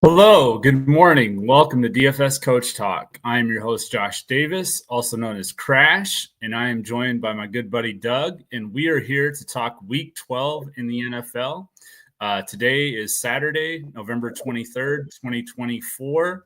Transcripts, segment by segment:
Hello, good morning. Welcome to DFS Coach Talk. I am your host, Josh Davis, also known as Crash, and I am joined by my good buddy, Doug, and we are here to talk Week 12 in the NFL. Today is Saturday, November 23rd, 2024,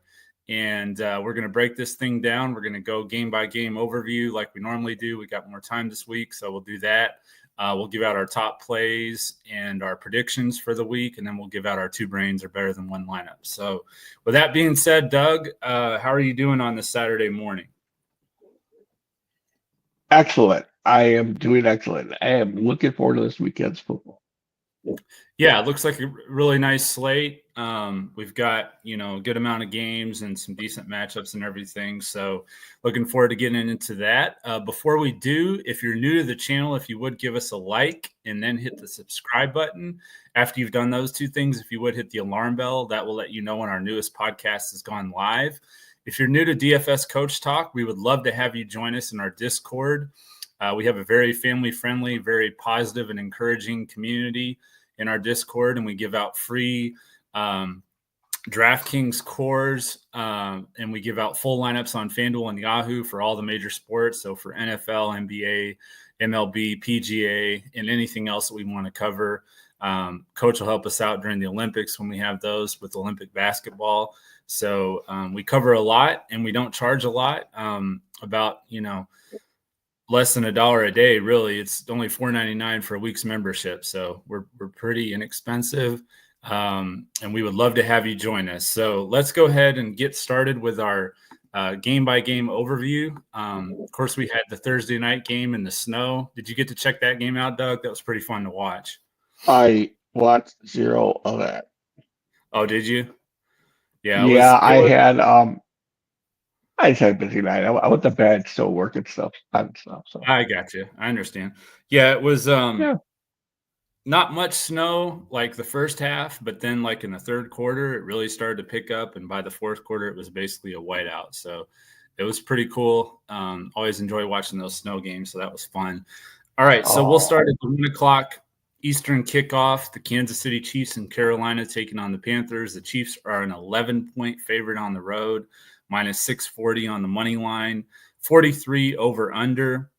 and we're going to break this thing down. We're going to go game-by-game overview like we normally do. We got more time this week, so we'll do that. We'll give out our top plays and our predictions for the week, and then we'll give out our two brains are better than one lineup. So with that being said, Doug, how are you doing on this Saturday morning? Excellent. I am doing excellent. I am looking forward to this weekend's football. Yeah, it looks like a really nice slate. We've got, a good amount of games and some decent matchups and everything. So looking forward to getting into that. Before we do, if you're new to the channel, if you would give us a like and then hit the subscribe button. After you've done those two things, if you would hit the alarm bell, that will let you know when our newest podcast has gone live. If you're new to DFS Coach Talk, we would love to have you join us in our Discord. We have a very family-friendly, very positive and encouraging community in our Discord, and we give out free DraftKings cores, and we give out full lineups on Fanduel and Yahoo for all the major sports. So for NFL, NBA, MLB, PGA, and anything else that we want to cover. Coach will help us out during the Olympics when we have those with Olympic basketball. So we cover a lot, and we don't charge a lot, about, less than $1 a day. Really, it's only $4.99 for a week's membership. So we're pretty inexpensive. And we would love to have you join us. So let's go ahead and get started with our game-by-game overview. Of course, we had the Thursday night game in the snow. Did you get to check that game out, Doug? That was pretty fun to watch. I watched zero of that. Oh, did you? Yeah. I just had a busy night. I went to bed, still working stuff. So I got you. I understand. Yeah, it was not much snow like the first half, but then like in the third quarter, it really started to pick up. And by the fourth quarter, it was basically a whiteout. So it was pretty cool. Always enjoy watching those snow games. So that was fun. All right. So we'll start at the 1 o'clock Eastern kickoff. The Kansas City Chiefs and Carolina taking on the Panthers. The Chiefs are an 11-point favorite on the road, minus 640 on the money line, 43 over under.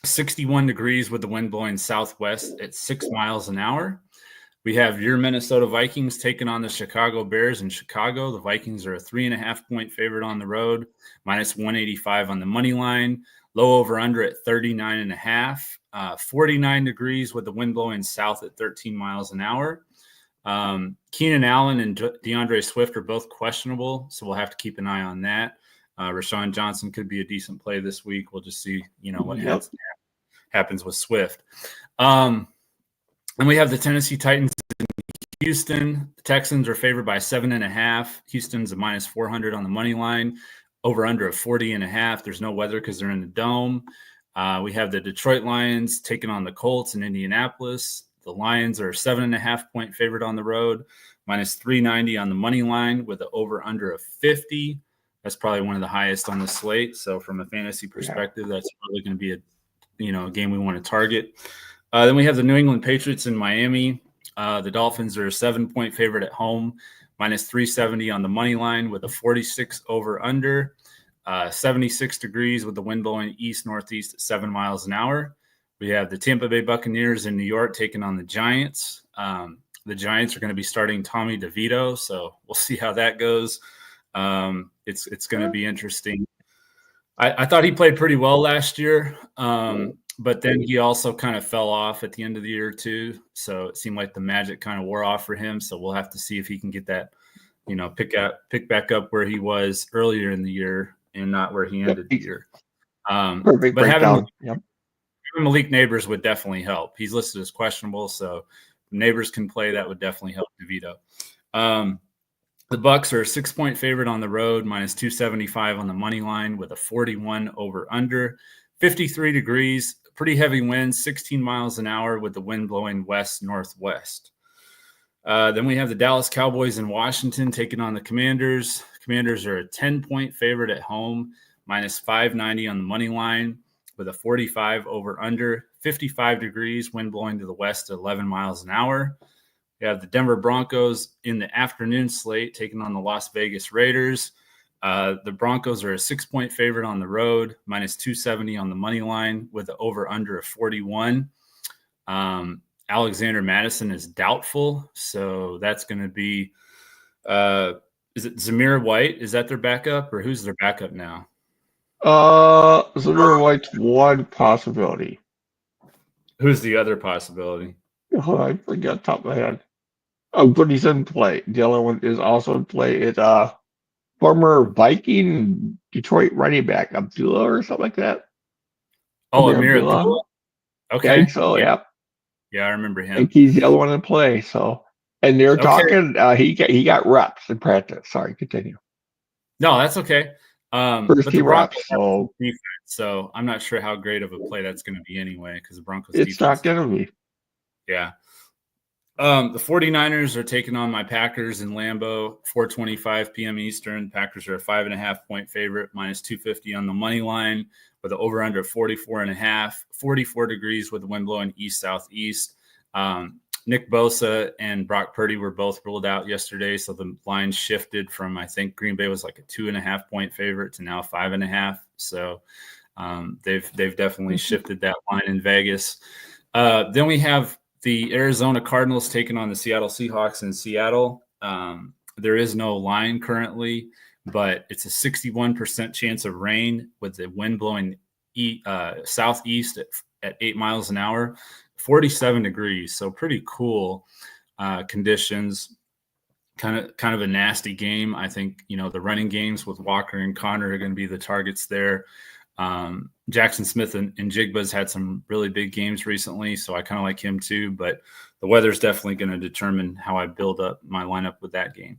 61 degrees with the wind blowing southwest at 6 miles an hour. We have your Minnesota Vikings taking on the Chicago Bears in Chicago. The Vikings are a 3.5-point favorite on the road, minus 185 on the money line. Low over under at 39.5. 49 degrees with the wind blowing south at 13 miles an hour. Keenan Allen and DeAndre Swift are both questionable, so we'll have to keep an eye on that. Rashawn Johnson could be a decent play this week. We'll just see, what happens with Swift. And we have the Tennessee Titans in Houston. The Texans are favored by 7.5. Houston's a minus 400 on the money line. Over under of 40.5. There's no weather because they're in the dome. We have the Detroit Lions taking on the Colts in Indianapolis. The Lions are a 7.5-point favorite on the road, minus 390 on the money line with an over under of 50. That's probably one of the highest on the slate. So from a fantasy perspective, that's probably going to be a game we want to target. Then we have the New England Patriots in Miami. The Dolphins are a 7-point favorite at home, minus 370 on the money line with a 46 over under. 76 degrees with the wind blowing east-northeast at 7 miles an hour. We have the Tampa Bay Buccaneers in New York taking on the Giants. The Giants are going to be starting Tommy DeVito, so we'll see how that goes. It's going to be interesting. I thought he played pretty well last year, but then he also kind of fell off at the end of the year too. So it seemed like the magic kind of wore off for him. So we'll have to see if he can get that, pick back up where he was earlier in the year and not where he ended the year. Perfect but breakdown. having Malik Neighbors would definitely help. He's listed as questionable, so if Neighbors can play, that would definitely help DeVito. The Bucs are a 6-point favorite on the road, minus 275 on the money line with a 41 over under. 53 degrees, pretty heavy winds, 16 miles an hour with the wind blowing west-northwest. Then we have the Dallas Cowboys in Washington taking on the Commanders. Commanders are a 10-point favorite at home, minus 590 on the money line with a 45 over under. 55 degrees, wind blowing to the west at 11 miles an hour. You have the Denver Broncos in the afternoon slate taking on the Las Vegas Raiders. The Broncos are a 6-point favorite on the road, minus 270 on the money line with the over-under of 41. Alexander Madison is doubtful, so that's going to be is it Zamir White? Is that their backup, or who's their backup now? Zamir White's one possibility. Who's the other possibility? Oh, I forgot top of my head. Oh, but he's in play. The other one is also in play. It's former Viking Detroit running back Abdullah or something like that. Oh, Amir Abdullah. Okay. I think so. Yeah. Yeah, I remember him. I think he's the other one in play. So, and they're talking. He got reps in practice. Sorry, continue. No, that's okay. First team reps. So I'm not sure how great of a play that's going to be anyway, because the Broncos. It's not going to be. Yeah. The 49ers are taking on my Packers in Lambeau, 4:25 p.m. Eastern. Packers are a 5.5-point favorite, minus 250 on the money line, with an over-under 44.5, 44 degrees with the wind blowing east-southeast. Nick Bosa and Brock Purdy were both ruled out yesterday, so the line shifted from, I think Green Bay was like a 2.5-point favorite to now 5.5. So they've definitely shifted that line in Vegas. Then we have the Arizona Cardinals taking on the Seattle Seahawks in Seattle. There is no line currently, but it's a 61% chance of rain with the wind blowing southeast at 8 miles an hour, 47 degrees. So pretty cool conditions. Kind of a nasty game. I think, the running games with Walker and Connor are going to be the targets there. Jackson Smith and Jigba's had some really big games recently, so I kind of like him too, but the weather's definitely going to determine how I build up my lineup with that game.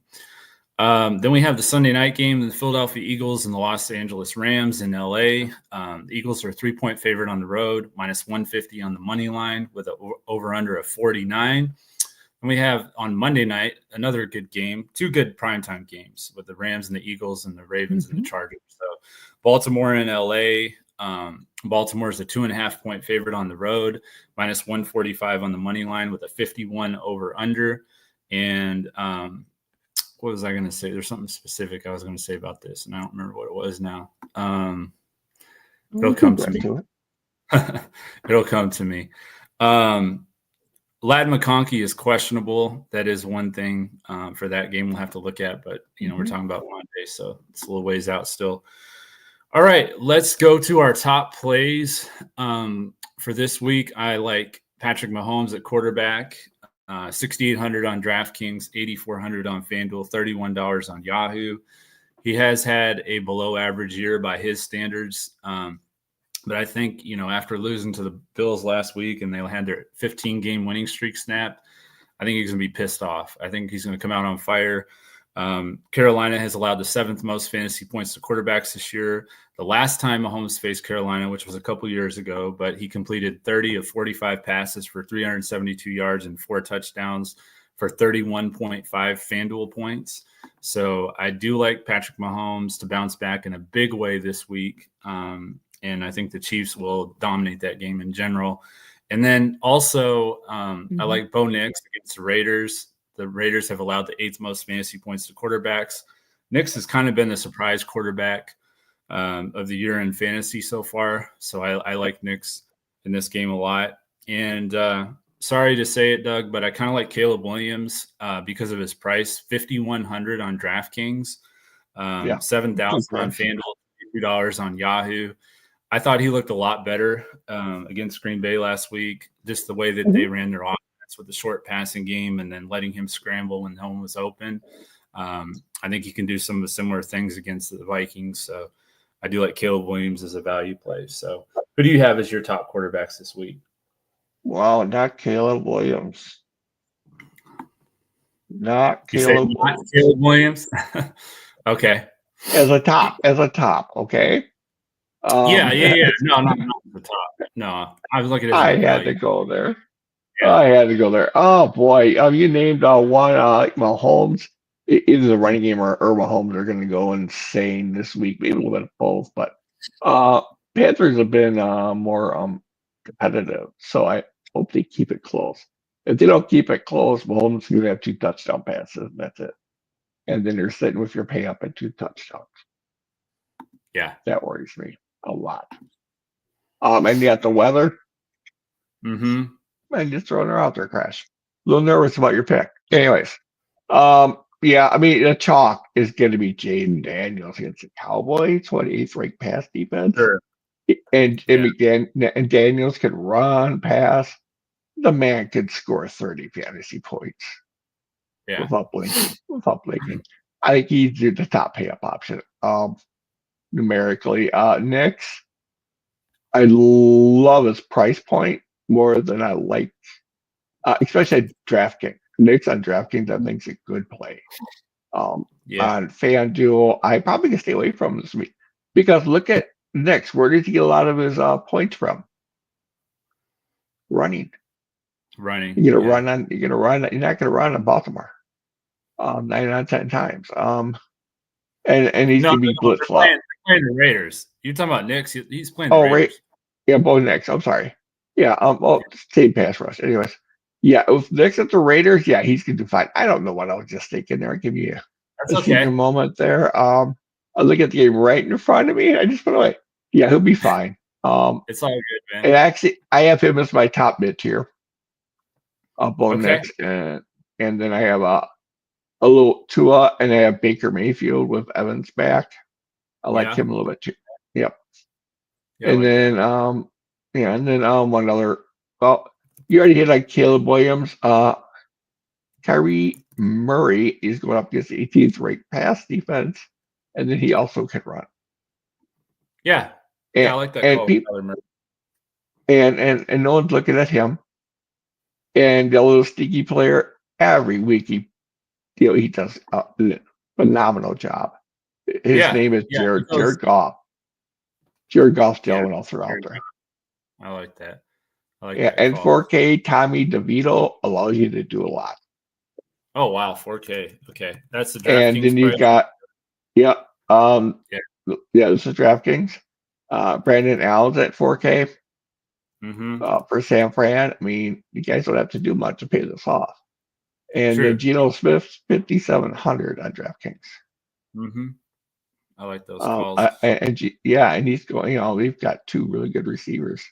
Then we have the Sunday night game, the Philadelphia Eagles and the Los Angeles Rams in LA. The Eagles are a 3-point favorite on the road, minus 150 on the money line with an over-under of 49. And we have on Monday night another good game, 2 good primetime games with the Rams and the Eagles and the Ravens and the Chargers. So Baltimore and LA. Baltimore is a 2.5-point favorite on the road, minus 145 on the money line with a 51 over-under. And what was I going to say? There's something specific I was going to say about this, and I don't remember what it was now. It'll come to me. It'll come to me. Ladd McConkey is questionable. That is one thing for that game we'll have to look at, but we're talking about Monday, so it's a little ways out still. All right, let's go to our top plays for this week. I like Patrick Mahomes at quarterback, 6,800 on DraftKings, 8,400 on Fanduel, $31 on Yahoo. He has had a below-average year by his standards. But I think, after losing to the Bills last week and they had their 15-game winning streak snapped, I think he's going to be pissed off. I think he's going to come out on fire. Carolina has allowed the 7th most fantasy points to quarterbacks this year. The last time Mahomes faced Carolina, which was a couple years ago, but he completed 30 of 45 passes for 372 yards and 4 touchdowns for 31.5 Fanduel points. So I do like Patrick Mahomes to bounce back in a big way this week. And I think the Chiefs will dominate that game in general. And then also I like Bo Nix against the Raiders. The Raiders have allowed the 8th most fantasy points to quarterbacks. Nix has kind of been the surprise quarterback of the year in fantasy so far. So I like Nix in this game a lot. And sorry to say it, Doug, but I kind of like Caleb Williams because of his price, 5,100 on DraftKings, 7,000 on FanDuel, $2 on Yahoo. I thought he looked a lot better against Green Bay last week, just the way that they ran their offense with the short passing game and then letting him scramble when no one was open. I think he can do some of the similar things against the Vikings. So I do like Caleb Williams as a value play. So who do you have as your top quarterbacks this week? Wow, not Caleb Williams. Not Caleb Williams. Okay. As a top, okay? Yeah. No, not the top. No, I was looking at I had to go there. Yeah. I had to go there. Oh, boy. You named one, Mahomes. Either the running game or Mahomes are going to go insane this week. Maybe a little bit of both. But Panthers have been more competitive. So I hope they keep it close. If they don't keep it close, Mahomes is going to have 2 touchdown passes, and that's it. And then you're sitting with your pay up at 2 touchdowns. Yeah. That worries me a lot. And yet the weather, Mm-hmm. man, just throwing her out there, Crash. A little nervous about your pick. Anyways, yeah, I mean, the chalk is going to be Jaden Daniels against the Cowboys, 28th ranked pass defense. Sure. And Daniels could run, pass. The man could score 30 fantasy points without blinking. I think he's the top pay up option numerically. Knicks, I love his price point more than I like, especially at DraftKings. Knicks on DraftKings, I think is a good play. On FanDuel, I probably can stay away from this week because look at Knicks. Where does he get a lot of his points from? Running. You're gonna run on. You're not gonna run on Baltimore. 9 out of 10 times. And he's gonna be blitzed up. Playing the Raiders. You're talking about Knicks. He's playing the Raiders. Yeah, both Knicks. I'm sorry. Yeah. Same pass rush. Anyways. Yeah, if Knicks at the Raiders, yeah, he's gonna do fine. I don't know what I was just thinking there. I'll give you a senior moment there. I look at the game right in front of me, and I just put away. Yeah, he'll be fine. It's all good, man. And actually, I have him as my top mid tier. Both Knicks, and then I have a little Tua, and I have Baker Mayfield with Evans back. I like him a little bit too. Yep. Yeah, and then one other. Well, you already hit like Caleb Williams. Kyrie Murray is going up against the 18th ranked pass defense, and then he also can run. Yeah. I like that call. And no one's looking at him. And the little sneaky player, every week he does a phenomenal job. His name is Jared Goff. Jared Goff's the one I'll throw out there. I like that. And 4K Tommy DeVito allows you to do a lot. Oh wow, 4K. Okay, that's the DraftKings. And then you've got this is DraftKings. Brandon Allen's at 4K. For San Fran. I mean, you guys don't have to do much to pay this off. And then Geno Smith's 5,700 on DraftKings. I like those calls. And he's going. We've got 2 really good receivers.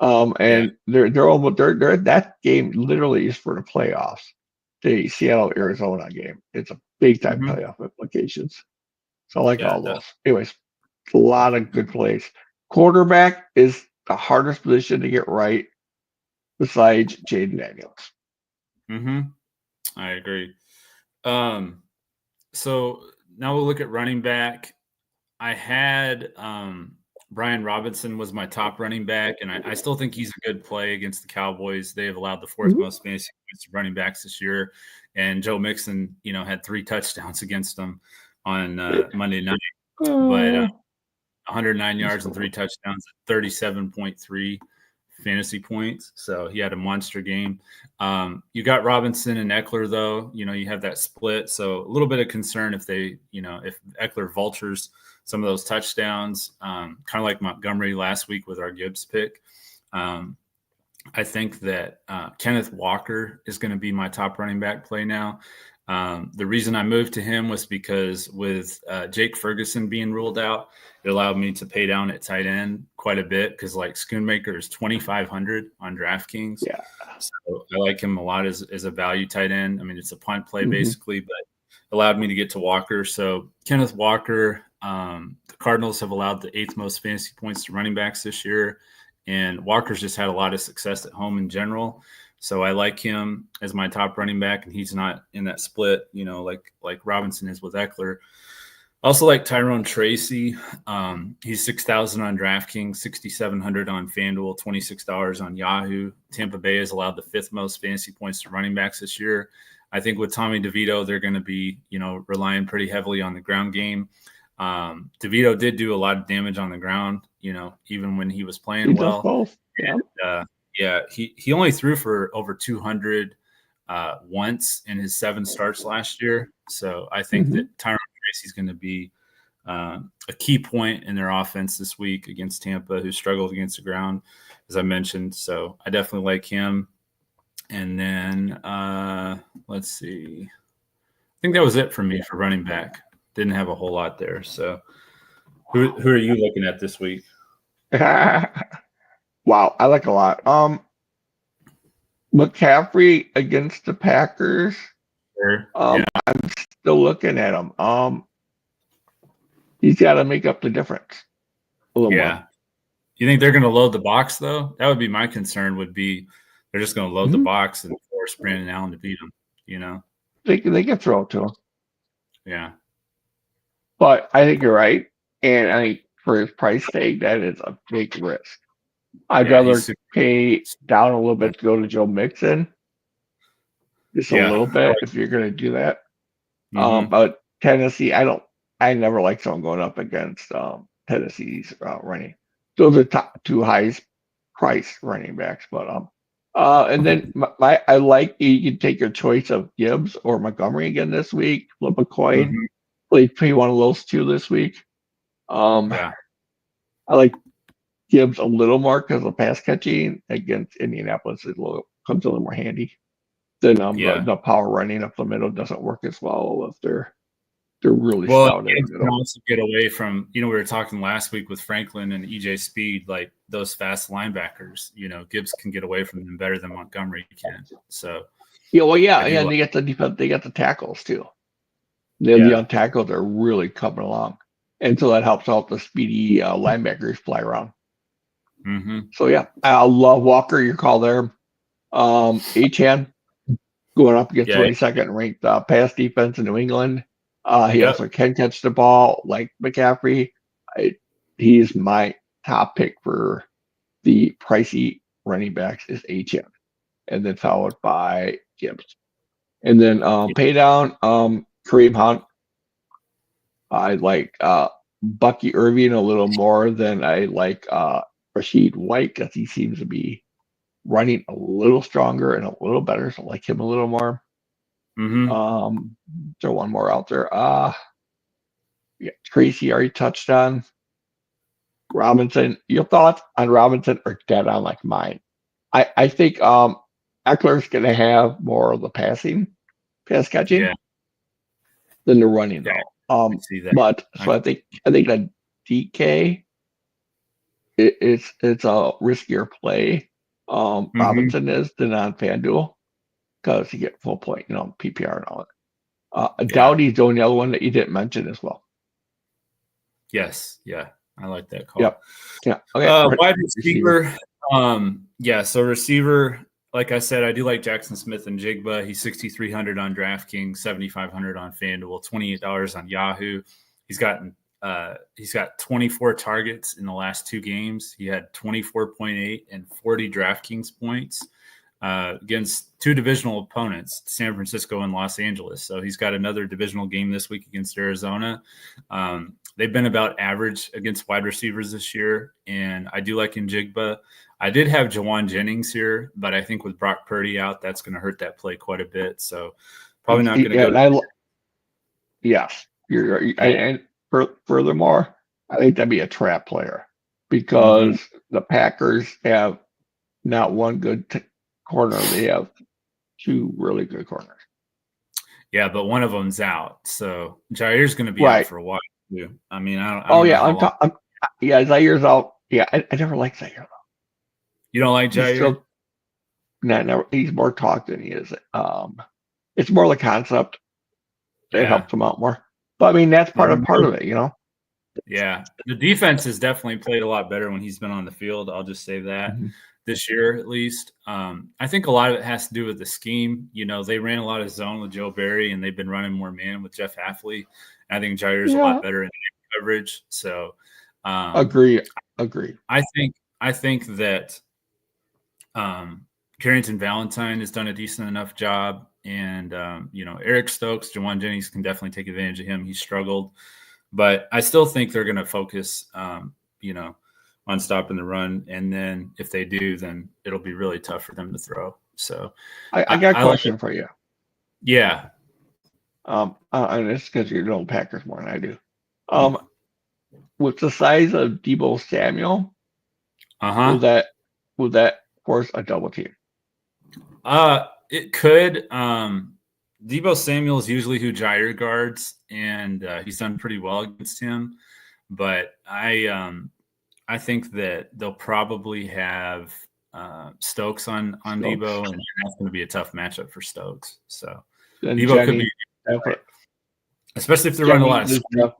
They're that game literally is for the playoffs. The Seattle Arizona game. It's a big time playoff implications. So I like all those. Anyways, a lot of good plays. Quarterback is the hardest position to get right besides Jaden Daniels. I agree. So now we'll look at running back. I had Brian Robinson was my top running back, and I still think he's a good play against the Cowboys. They have allowed the 4th most fantasy points to running backs this year, and Joe Mixon, had 3 touchdowns against them on Monday night. But 109 yards and 3 touchdowns at 37.3 fantasy points. So he had a monster game. You got Robinson and Eckler, though. You have that split. So a little bit of concern if they, if Eckler vultures some of those touchdowns, kind of like Montgomery last week with our Gibbs pick. I think that Kenneth Walker is going to be my top running back play now. The reason I moved to him was because with Jake Ferguson being ruled out, it allowed me to pay down at tight end quite a bit because like Schoonmaker is 2,500 on DraftKings. Yeah. So I like him a lot as a value tight end. I mean, it's a punt play basically, but allowed me to get to Walker. So Kenneth Walker, the Cardinals have allowed the 8th most fantasy points to running backs this year. And Walker's just had a lot of success at home in general. So I like him as my top running back, and he's not in that split, like Robinson is with Eckler. Also like Tyrone Tracy. He's 6,000 on DraftKings, 6,700 on Fanduel, $26 on Yahoo. Tampa Bay has allowed the 5th most fantasy points to running backs this year. I think with Tommy DeVito, they're going to be, relying pretty heavily on the ground game. DeVito did do a lot of damage on the ground, even when he was playing well. And, he only threw for over 200 once in his 7 starts last year. So I think that Tyrone Tracy's going to be a key point in their offense this week against Tampa, who struggled against the ground, as I mentioned. So I definitely like him. And then let's see. I think that was it for me for running back. Didn't have a whole lot there. So who are you looking at this week? Wow, I like a lot. McCaffrey against the Packers. Sure. Yeah. I'm still looking at him. He's got to make up the difference a little more. Yeah. You think they're going to load the box though? That would be my concern. Would be they're just going to load the box and force Brandon Allen to beat him. You know. They can throw it to him. Yeah. But I think you're right. And I think for his price tag, that is a big risk. I'd rather pay down a little bit to go to Joe Mixon. Just a little bit if you're going to do that. But Tennessee, I never like someone going up against Tennessee's running. Those are top two highest price running backs. But and then I like you can take your choice of Gibbs or Montgomery again this week. Flip a coin. Play one of those two this week. I like Gibbs a little more because the pass catching against Indianapolis comes a little more handy. Then the power running up the middle doesn't work as well if they're really stout in the middle. Can also get away from, we were talking last week with Franklin and EJ Speed, like those fast linebackers, Gibbs can get away from them better than Montgomery can. So and they get the defense, they got the tackles too. The young tackles are really coming along. And so that helps out the speedy linebackers fly around. So I love Walker, your call there. Achane going up against 22nd ranked pass defense in New England. He also can catch the ball like McCaffrey. He's my top pick for the pricey running backs is Achane, and then followed by Gibbs. And then pay down Kareem Hunt. I like Bucky Irving a little more than I like Rashid White because he seems to be running a little stronger and a little better. So I like him a little more. Throw one more out there. Tracy already touched on Robinson. Your thoughts on Robinson are dead on like mine. I think Eckler's going to have more of the pass catching than the running though. But so I think that DK it's a riskier play. Robinson is than on Fanduel because you get full point, PPR and all that. Dowdy's the only other one that you didn't mention as well. Yes, I like that call. Yeah. Okay. Wide receiver. So receiver. Like I said, I do like Jackson Smith and Jigba. He's 6,300 on DraftKings, 7,500 on FanDuel, $28 on Yahoo. He's got 24 targets in the last two games. He had 24.8 and 40 DraftKings points against two divisional opponents, San Francisco and Los Angeles. So he's got another divisional game this week against Arizona. They've been about average against wide receivers this year, and I do like Njigba. I did have Jawan Jennings here, but I think with Brock Purdy out, that's going to hurt that play quite a bit. So probably not going to go. Yes, and furthermore, I think that'd be a trap player because the Packers have not one good corner; they have two really good corners. Yeah, but one of them's out, so Jair's going to be out for a while too. I mean, I don't know. Zaire's out. Yeah, I never liked Zaire though. You don't like Jair? He's more talk than he is. It's more the concept that helps him out more. But I mean, that's part of it, Yeah, the defense has definitely played a lot better when he's been on the field. I'll just say that this year, at least. I think a lot of it has to do with the scheme. They ran a lot of zone with Joe Barry, and they've been running more man with Jeff Hafley. I think Jair's a lot better in coverage. So, agree. I think that Carrington Valentine has done a decent enough job. And, Eric Stokes, Jawan Jennings can definitely take advantage of him. He struggled. But I still think they're going to focus, on stopping the run. And then if they do, then it'll be really tough for them to throw. So I got a question for you. Yeah. And it's because you know Packers more than I do. With the size of Deebo Samuel, will that force a double team? It could. Debo Samuel is usually who Jair guards, and he's done pretty well against him. But I think that they'll probably have Stokes on Debo, and that's going to be a tough matchup for Stokes. So And Debo could be, especially if they're running a lot of screens.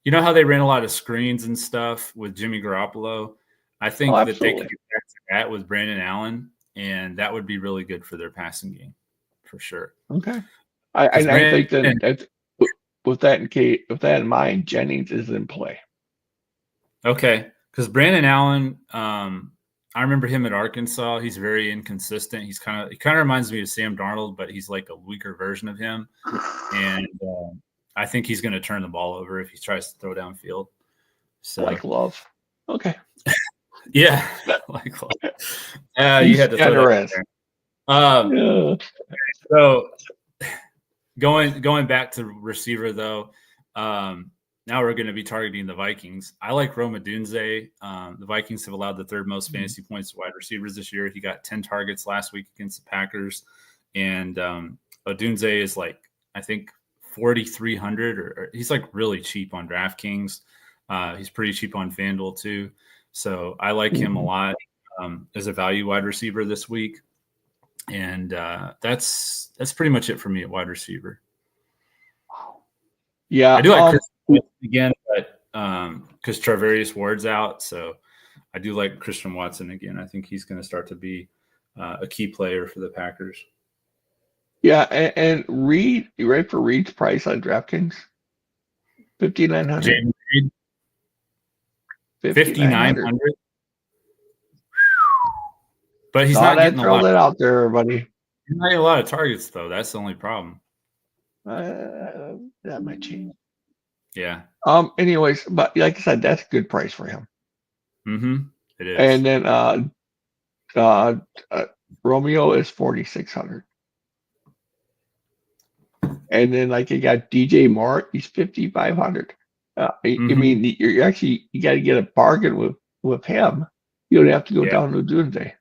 You know how they ran a lot of screens and stuff with Jimmy Garoppolo? I think that they could get back to that with Brandon Allen, and that would be really good for their passing game, for sure. Okay. I think that with that in mind, Jennings is in play. Okay, because Brandon Allen, I remember him at Arkansas. He's very inconsistent. He kind of reminds me of Sam Darnold, but he's like a weaker version of him. And I think he's going to turn the ball over if he tries to throw downfield. So like Love. Okay. Yeah, like Love. You had to generous. So going back to receiver though, now we're going to be targeting the Vikings. I like Rome Odunze. The Vikings have allowed the third most fantasy points to wide receivers this year. He got 10 targets last week against the Packers. And Odunze is like, I think, 4,300, or he's like really cheap on DraftKings. He's pretty cheap on Fanduel too. So I like him a lot as a value wide receiver this week. And that's pretty much it for me at wide receiver. Yeah, I do like Chris again, but because Charvarius Ward's out, so I do like Christian Watson again. I think he's going to start to be a key player for the Packers. Yeah, and Reed, you ready for Reed's price on DraftKings? 5,900. 5,900. But he's not getting a lot. That out there, everybody. He's not getting a lot of targets though. That's the only problem. That might change. Yeah. Anyways, but like I said, that's a good price for him. It is. And then Romeo is 4,600. And then like you got DJ Moore, he's 5,500. I mean, you got to get a bargain with him. You don't have to go down to Doomsday.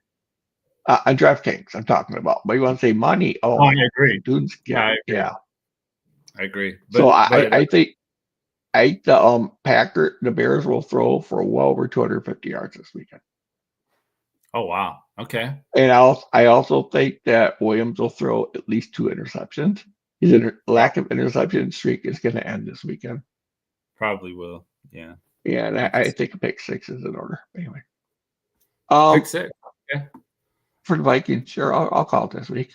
On DraftKings, I'm talking about. But you want to say money? Oh, I agree. Yeah. I agree. So I think the Bears will throw for well over 250 yards this weekend. Oh wow. Okay. And I also think that Williams will throw at least 2 interceptions. His lack of interception streak is going to end this weekend. Probably will. Yeah. Yeah, and I think a pick 6 is in order. Anyway. Pick 6. Okay. For the Vikings, sure, I'll call it this week.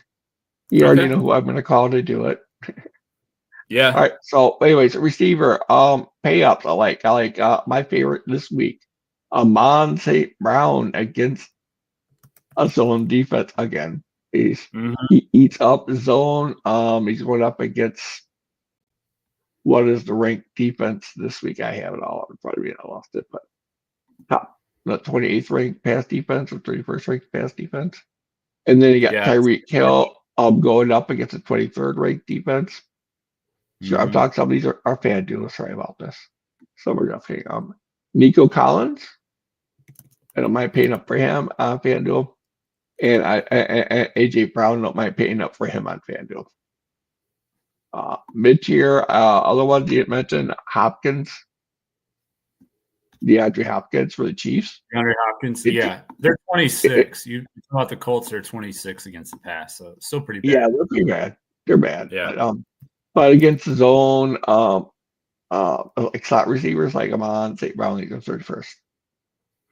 You already know who I'm going to call to do it. Yeah. All right. So, anyways, receiver, pay ups. I like my favorite this week. Amon St. Brown against a zone defense again. He eats up the zone. He's going up against what is the ranked defense this week? I have it all in front of me. I lost it, but the 28th ranked pass defense or 31st ranked pass defense. And then you got Tyreek Hill going up against the 23rd ranked defense. Sure, I'm talking some of these are Fanduel. Sorry about this. So we're definitely Nico Collins. I don't mind paying up for him on Fanduel. And AJ Brown, don't mind paying up for him on Fanduel. Mid-tier, other ones you mentioned, DeAndre Hopkins for the Chiefs. DeAndre Hopkins, they're 26. You thought the Colts are 26 against the pass, so it's still pretty bad. Yeah, they're pretty bad. They're bad. Yeah. But against the zone, like slot receivers like Amon St. Brown, he's 31st.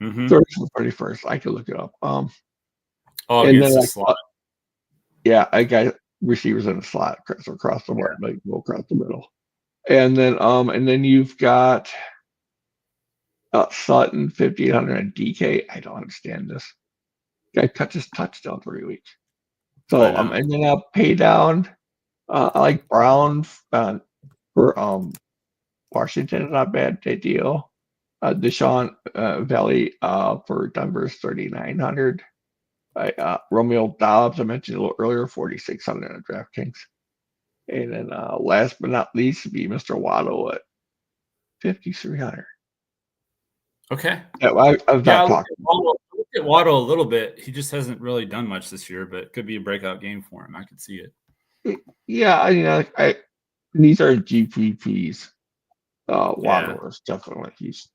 31st. I could look it up. Against the slot. I got receivers in the slot across the board, like go across the middle. And then you've got Sutton 1,500 and DK. I don't understand this. Guy catches touchdown every week. So and then pay down. I like Brown for Washington, not bad deal. Deshaun Valley for Denver's 3,900. Romeo Dobbs, I mentioned a little earlier, 4,600 on DraftKings. And then last but not least, be Mr. Waddle at 5,300. Okay. Yeah, I've not talked. at Waddle a little bit. He just hasn't really done much this year, but it could be a breakout game for him. I could see it. Yeah, these are GPPs. Yeah, Waddle is definitely he's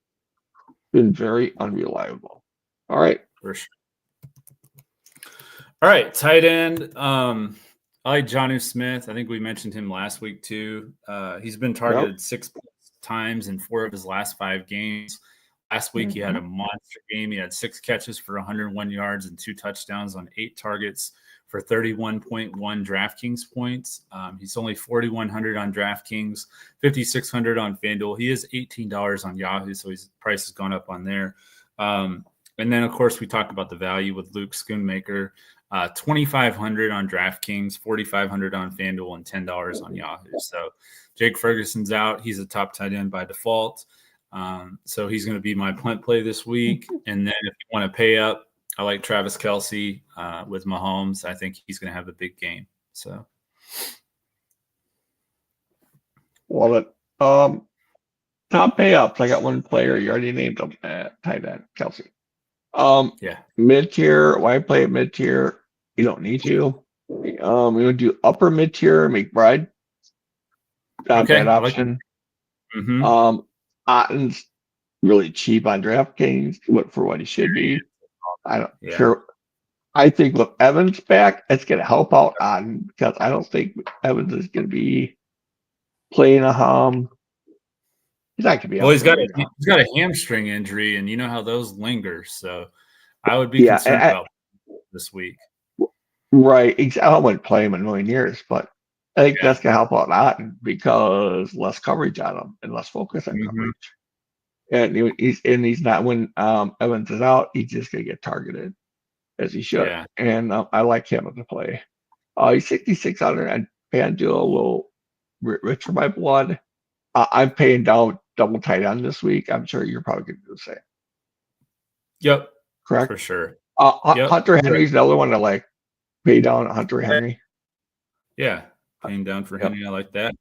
been very unreliable. All right. for sure. All right, tight end. I like Jonnu Smith. I think we mentioned him last week too. He's been targeted 6 times in 4 of his last 5 games. Last week he had a monster game. He had 6 catches for 101 yards and 2 touchdowns on 8 targets for 31.1 DraftKings points. He's only 4,100 on DraftKings, 5,600 on Fanduel. He is $18 on Yahoo, so his price has gone up on there. And then, of course, we talked about the value with Luke Schoonmaker. 2,500 on DraftKings, 4,500 on FanDuel, and $10 on Yahoo. So Jake Ferguson's out. He's a top tight end by default. So he's going to be my punt play this week. And then if you want to pay up, I like Travis Kelce with Mahomes. I think he's going to have a big game. So, well, top pay ups. I got one player. You already named him tight end, Kelce. yeah. Mid tier. Why play at mid tier? You don't need to. We would do upper mid tier. McBride. Not bad option. Like Otten's really cheap on DraftKings for what he should be. I don't sure. I think with Evans back, it's going to help out Otten because I don't think Evans is going to be playing a He's not going to be. Well, he's got a hamstring injury, and you know how those linger. So I would be concerned about this week. Right. I wouldn't play him in a million years, but I think that's going to help out Otten because less coverage on him and less focus on coverage. And he's not when Evans is out, he's just going to get targeted as he should. Yeah. And I like him as a play. He's 6,600 and Fanduel a little rich for my blood. I'm paying down double tight end this week. I'm sure you're probably going to do the same. Yep. Correct? For sure. Hunter Henry's another one to like pay down Hunter Henry. Yeah. Paying down for Henry. I like that.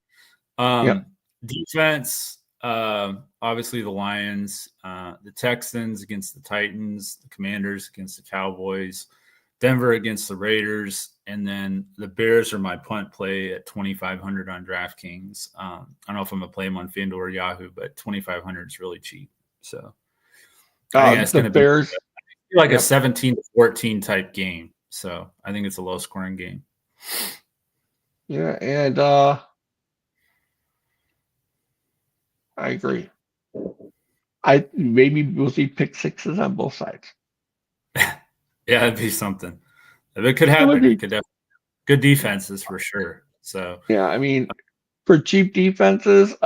Defense, obviously the Lions, the Texans against the Titans, the Commanders against the Cowboys, Denver against the Raiders, and then the Bears are my punt play at 2,500 on DraftKings. I don't know if I'm going to play them on FanDuel or Yahoo, but 2,500 is really cheap. So I think that's going to be like a 17-14 type game. So I think it's a low-scoring game. Yeah, and I agree. Maybe we'll see pick sixes on both sides. Yeah, that'd be something. It could happen. It could definitely. Good defenses for sure. So yeah, I mean, for cheap defenses, you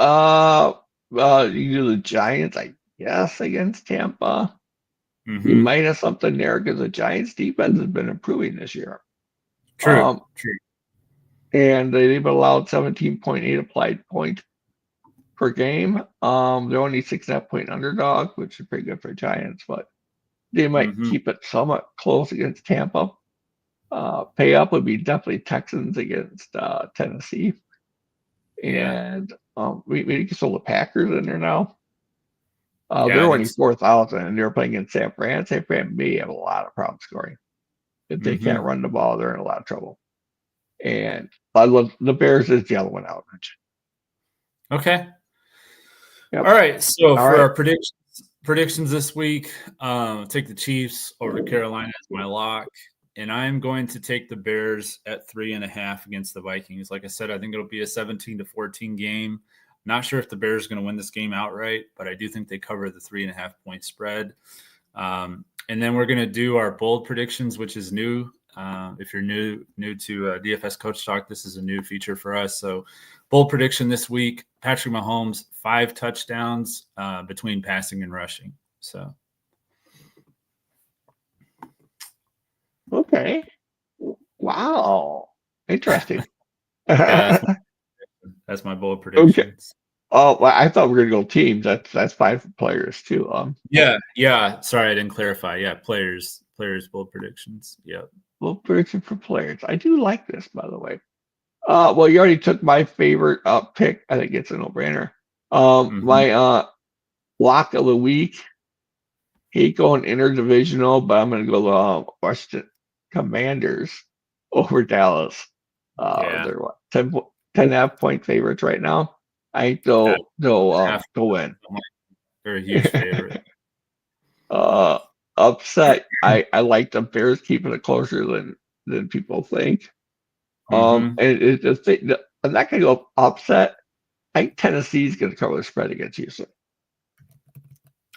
do the Giants, I guess, against Tampa. You might have something there because the Giants' defense has been improving this year. True. And they've allowed 17.8 applied point per game. They're only 6.5 point underdog, which is pretty good for Giants, but they might keep it somewhat close against Tampa. Pay up would be definitely Texans against Tennessee. And we can throw the Packers in there now. They're only 4,000 and they're playing in San Fran. San Fran may have a lot of problems scoring. If they can't run the ball, they're in a lot of trouble. And I love the Bears is the other one out. Okay. Yep. All right. So for our predictions this week, take the Chiefs over to Carolina as my lock. And I'm going to take the Bears at 3.5 against the Vikings. Like I said, I think it'll be a 17-14 game. Not sure if the Bears are going to win this game outright, but I do think they cover the 3.5 point spread. And then we're going to do our bold predictions, which is new. If you're new to DFS Coach Talk, this is a new feature for us. So bold prediction this week, Patrick Mahomes, 5 touchdowns between passing and rushing. So. Okay. Wow. Interesting. Yeah, that's my bold predictions. Okay. Oh, well, I thought we were gonna go teams. That's 5 players too. Yeah. Sorry, I didn't clarify. Yeah, players, bold predictions. Yep. Bold prediction for players. I do like this, by the way. Well, you already took my favorite pick. I think it's a no-brainer. My lock of the week hate going interdivisional, but I'm going to go Washington Commanders over Dallas. Yeah, They're what, 10.5 point favorites right now. I think half, they'll win. they're a huge favorite. Upset. I like the Bears keeping it closer than people think. Mm-hmm. And it's the thing. I'm not going to go upset. I think Tennessee's going to cover the spread against Houston.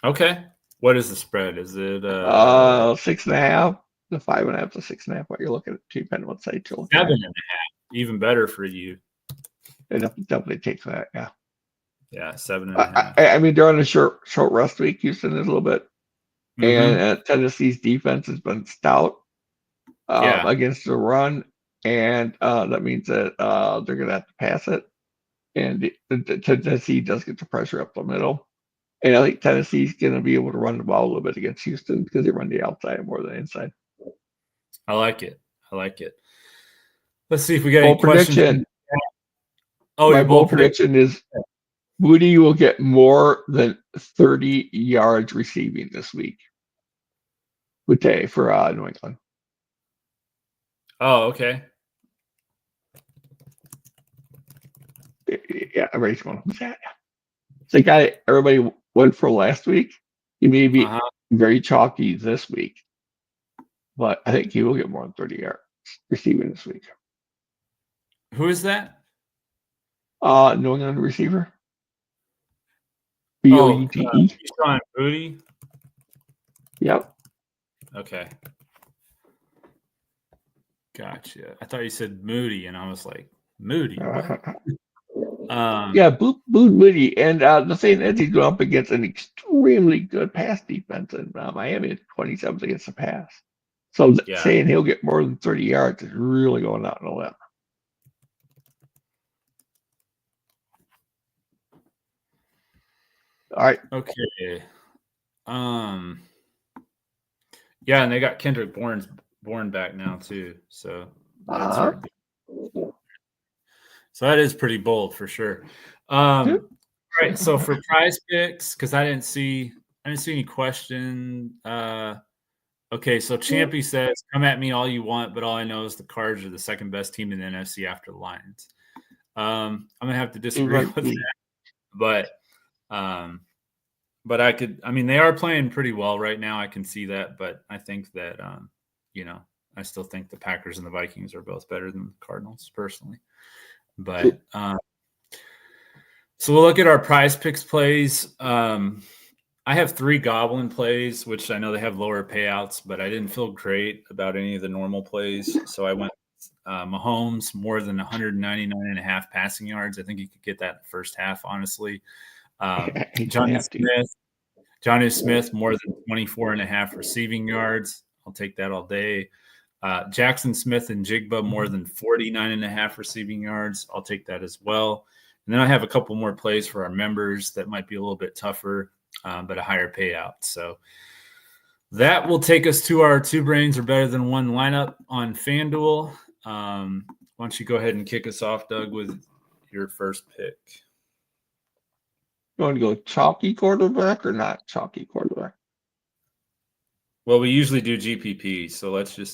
Okay. What is the spread? Is it 6.5 to 5.5 to 6.5? What you're looking at, depending on what site you're looking 7.5? Even better for you. at. It definitely takes that. Yeah. Yeah, 7.5. I mean, they're on a short rest week. Houston is a little bit, and Mm-hmm. Tennessee's defense has been stout Yeah, against the run, and that means that they're going to have to pass it. And Tennessee does get the pressure up the middle. And I think Tennessee's going to be able to run the ball a little bit against Houston because they run the outside more than the inside. I like it. I like it. Let's see if we got any Bold questions. prediction. Oh, My your bold bold prediction is Moody will get more than 30 yards receiving this week. Today for New England. Oh, okay. Yeah, everybody's going, who's that? It's the guy everybody went for last week. He may be very chalky this week, but I think he will get more than 30 yards receiving this week. Who is that? New England receiver. Boute. Sean Booty. Yep. Okay. Gotcha. I thought you said Moody, and I was like, Moody. Yeah, Boot Moody. And the thing is, he's going up against an extremely good pass defense in Miami at 27th against the pass. So saying he'll get more than 30 yards is really going out on a limb. All right. Okay. Yeah, and they got Kendrick Bourne back now too. So that's so that is pretty bold for sure. All right. So for Prizepicks, because I didn't see any question. Okay, so Champy says, "Come at me all you want, but all I know is the Cards are the second best team in the NFC after the Lions." I'm gonna have to disagree with that, but I could. I mean, they are playing pretty well right now. I can see that, but I think that I still think the Packers and the Vikings are both better than the Cardinals personally. But so we'll look at our Prizepicks plays. I have 3 Goblin plays, which I know they have lower payouts, but I didn't feel great about any of the normal plays. So I went Mahomes more than 199.5 passing yards. I think you could get that in the first half, honestly. Johnny Smith more than 24.5 receiving yards. I'll take that all day. Jackson Smith and Jigba more than 49.5 receiving yards. I'll take that as well. And then I have a couple more plays for our members that might be a little bit tougher, but a higher payout. So that will take us to our 2 brains are better than 1 lineup on Fanduel. Why don't you go ahead and kick us off, Doug, with your first pick? You want to go chalky quarterback or not chalky quarterback? Well, we usually do GPP, so let's do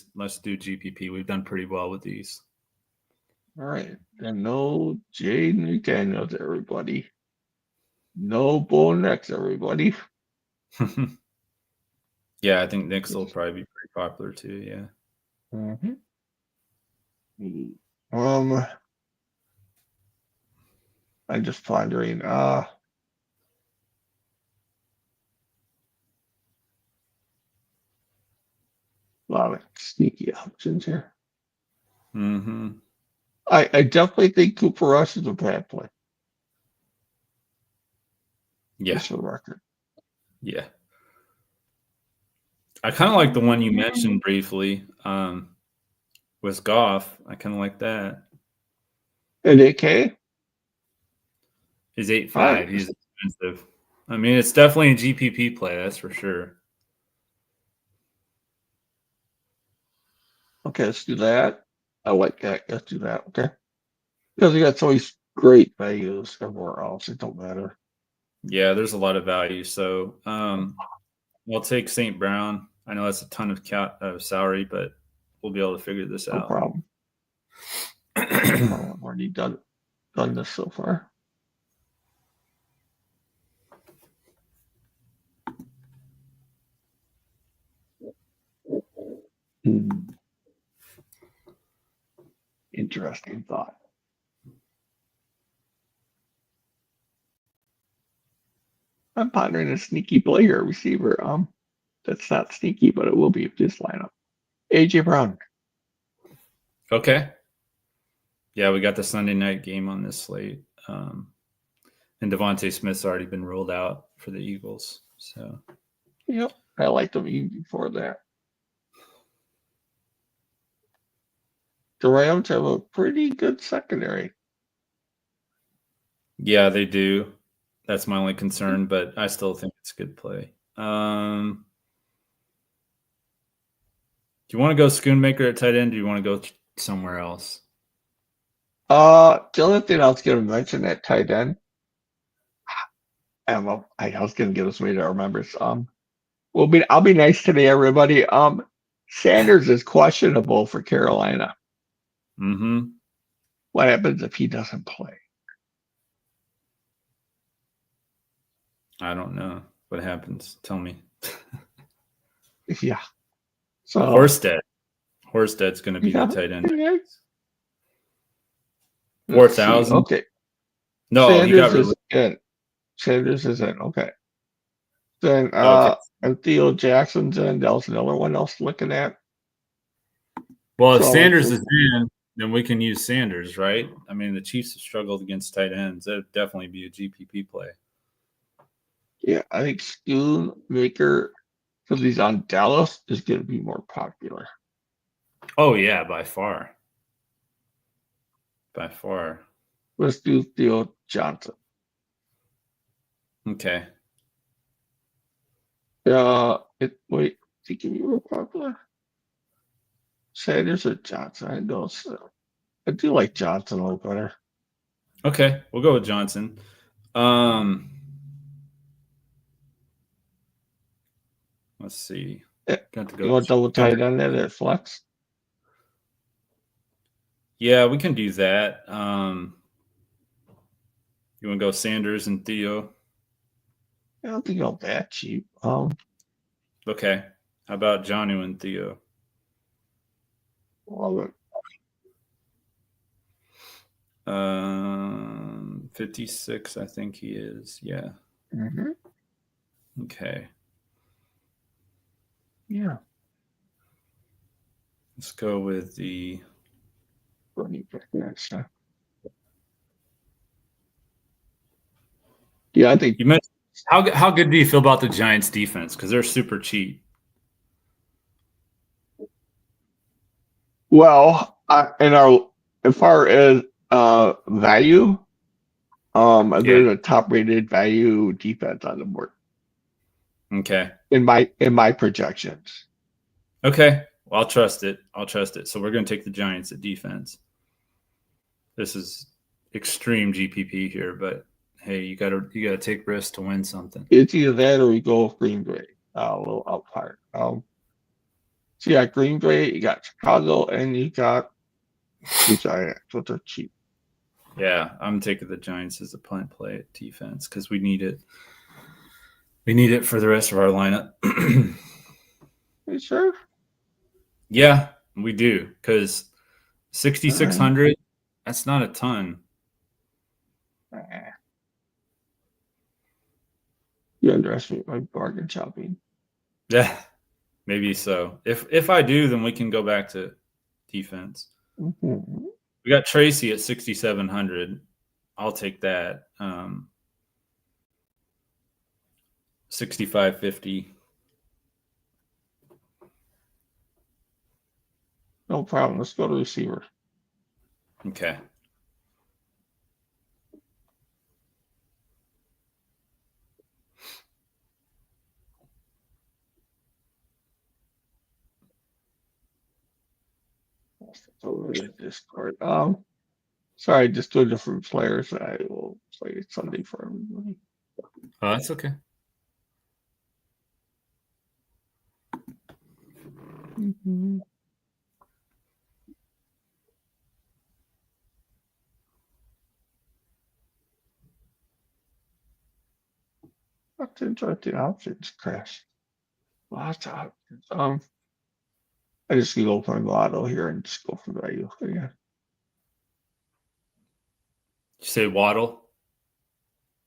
GPP. We've done pretty well with these. All right. And no Jay McDaniels, everybody. No Bo Nix, everybody. Yeah, I think Nix will probably be pretty popular too. Yeah. Mm-hmm. I'm just pondering. A lot of sneaky options here. Mm-hmm. I definitely think Cooper Rush is a bad play. Yeah. Just for the record. Yeah. I kind of like the one you mentioned briefly with Goff. I kind of like that. And AK? He's 8.5. He's expensive. I mean, it's definitely a GPP play, that's for sure. Okay, let's do that. I like that. Let's do that. Okay. Because he got so many great values everywhere else. It don't matter. Yeah, there's a lot of value. So I'll take St. Brown. I know that's a ton of salary, but we'll be able to figure this No out. problem. I've already done this so far. Interesting thought. I'm pondering a sneaky player receiver. That's not sneaky, but it will be this lineup. AJ Brown. Okay. Yeah, we got the Sunday night game on this slate. And Devontae Smith's already been ruled out for the Eagles. So Yep. I liked him even before that. The Rams have a pretty good secondary. yeah, they do. That's my only concern, but I still think it's a good play. Do you want to go Schoonmaker at tight end? Or do you want to go somewhere else? The only thing I was going to mention at tight end, I was going to give this way to our members. I'll be nice today, everybody. Sanders is questionable for Carolina. Mm-hmm. What happens if he doesn't play? I don't know what happens. Tell me. Yeah. So Horsted's going to be the tight end. Yeah. 4,000. Okay. No, Sanders is in. Sanders is in. Okay. Then and Theo Jackson's in. That was another one I was looking at. Well, if Sanders is in, then we can use Sanders, right? I mean, the Chiefs have struggled against tight ends. That'd definitely be a GPP play. Yeah, I think Schoonmaker, because he's on Dallas, is going to be more popular. Oh, yeah, by far. By far. Let's do Theo Johnson. Okay. Wait, is he going to be more popular? Sanders or Johnson? I know. So I do like Johnson a little better. Okay, we'll go with Johnson. Let's see. Got to go. You want double tight end at flex? Yeah, we can do that. You want to go Sanders and Theo? I don't think I'm that cheap. Okay. How about Jonnu and Theo? Love it. 56, I think he is. Yeah. Mm-hmm. Okay. Yeah. Let's go with the running back next. Yeah, I think you mentioned how good do you feel about the Giants defense? Because they're super cheap. Well, as far as value, there's a top rated value defense on the board. Okay. In my projections. Okay. Well, I'll trust it. So we're going to take the Giants at defense. This is extreme GPP here, but hey, you gotta take risks to win something. It's either that or we go with Green Bay. A little outlier. So you got Green Bay, you got Chicago, and you got the Giants, but they're cheap. Yeah, I'm taking the Giants as a punt play at defense because we need it. We need it for the rest of our lineup. You sure? Yeah, we do because 6,600. That's not a ton. You underestimate my bargain shopping. Yeah, maybe so. If I do, then we can go back to defense. Mm-hmm. We got Tracy at 6,700. I'll take that. 6,550. No problem. Let's go to receiver. Okay. Over the Discord. Sorry, just do different players. I will play it Sunday for everybody. Oh, that's okay. Mm-hmm. That's interesting. Options crash. Lots of options. I just can go from Lotto here and just go for value again. You say Waddle?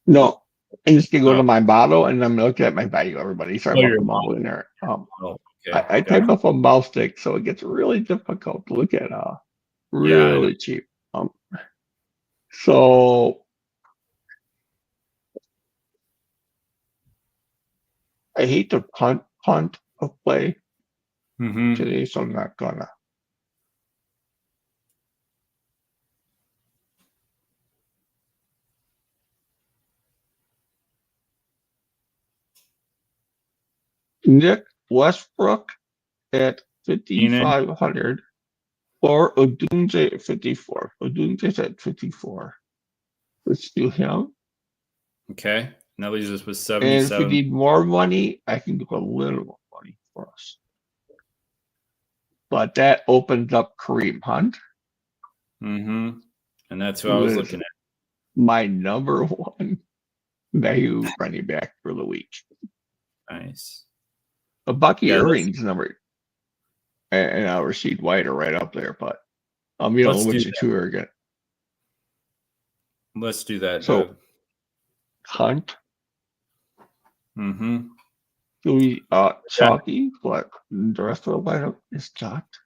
No, I'm just gonna go to my bottle and I'm looking at my value. Everybody, sorry about your the mumbling there. okay. I typed up a mouse stick, so it gets really difficult to look at. Really cheap. So I hate to punt a play today, so I'm not gonna. Nick Westbrook at 5,500 or Odunze at 54. Odunze's at 54. Let's do him. Okay. And that leaves us with 77. And if we need more money, I can do a little more money for us. But that opens up Kareem Hunt. And that's who I was looking at. My number one value running back for the week. Nice. But Bucky Irving's number, and Rasheed White are right up there. But you know which the two are good. Let's do that. So Doug. Hunt. Do we chalky? But the rest of the lineup is chalked.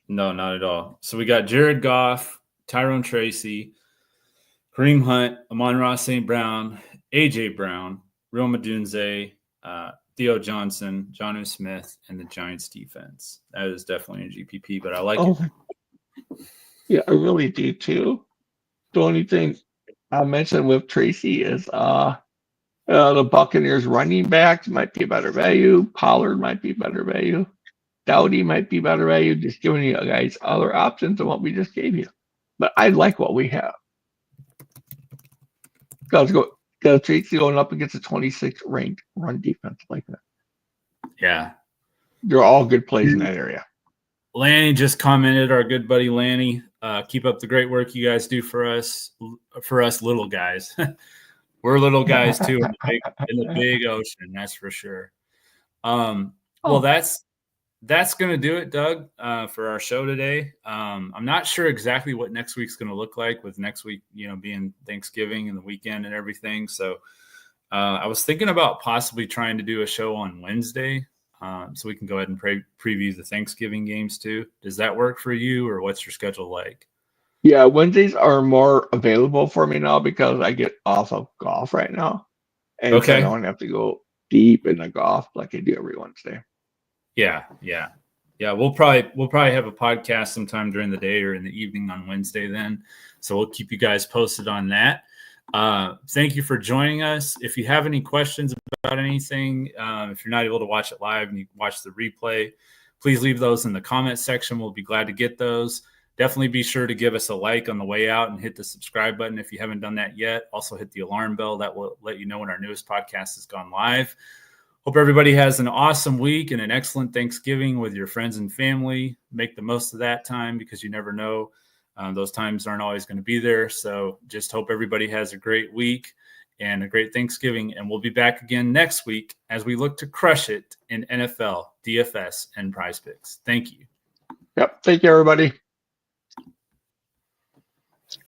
No, not at all. So we got Jared Goff, Tyrone Tracy, Kareem Hunt, Amon-Ra St. Brown, AJ Brown, Rome Odunze, Theo Johnson, Jonnu Smith, and the Giants defense. That is definitely a GPP, but I like it. Yeah, I really do too. The only thing I mentioned with Tracy is the Buccaneers running backs might be a better value. Pollard might be better value. Dowdy might be better value. Just giving you guys other options than what we just gave you. But I like what we have. Because Tracy going up against a 26 ranked run defense like that. Yeah. They're all good plays in that area. Lanny just commented, our good buddy Lanny. Keep up the great work you guys do for us little guys. We're little guys too in the big ocean, that's for sure. Well, that's going to do it, Doug, for our show today. I'm not sure exactly what next week's going to look like with next week, being Thanksgiving and the weekend and everything. So I was thinking about possibly trying to do a show on Wednesday so we can go ahead and preview the Thanksgiving games too. Does that work for you, or what's your schedule like? Yeah, Wednesdays are more available for me now because I get off of golf right now. And I don't have to go deep in the golf like I do every Wednesday. Yeah. We'll probably have a podcast sometime during the day or in the evening on Wednesday then. So we'll keep you guys posted on that. Thank you for joining us. If you have any questions about anything, if you're not able to watch it live and you watch the replay, please leave those in the comment section. We'll be glad to get those. Definitely be sure to give us a like on the way out and hit the subscribe button if you haven't done that yet. Also hit the alarm bell. That will let you know when our newest podcast has gone live. Hope everybody has an awesome week and an excellent Thanksgiving with your friends and family. Make the most of that time because you never know. Those times aren't always going to be there. So just hope everybody has a great week and a great Thanksgiving. And we'll be back again next week as we look to crush it in NFL, DFS, and Prizepicks. Thank you. Yep. Thank you, everybody.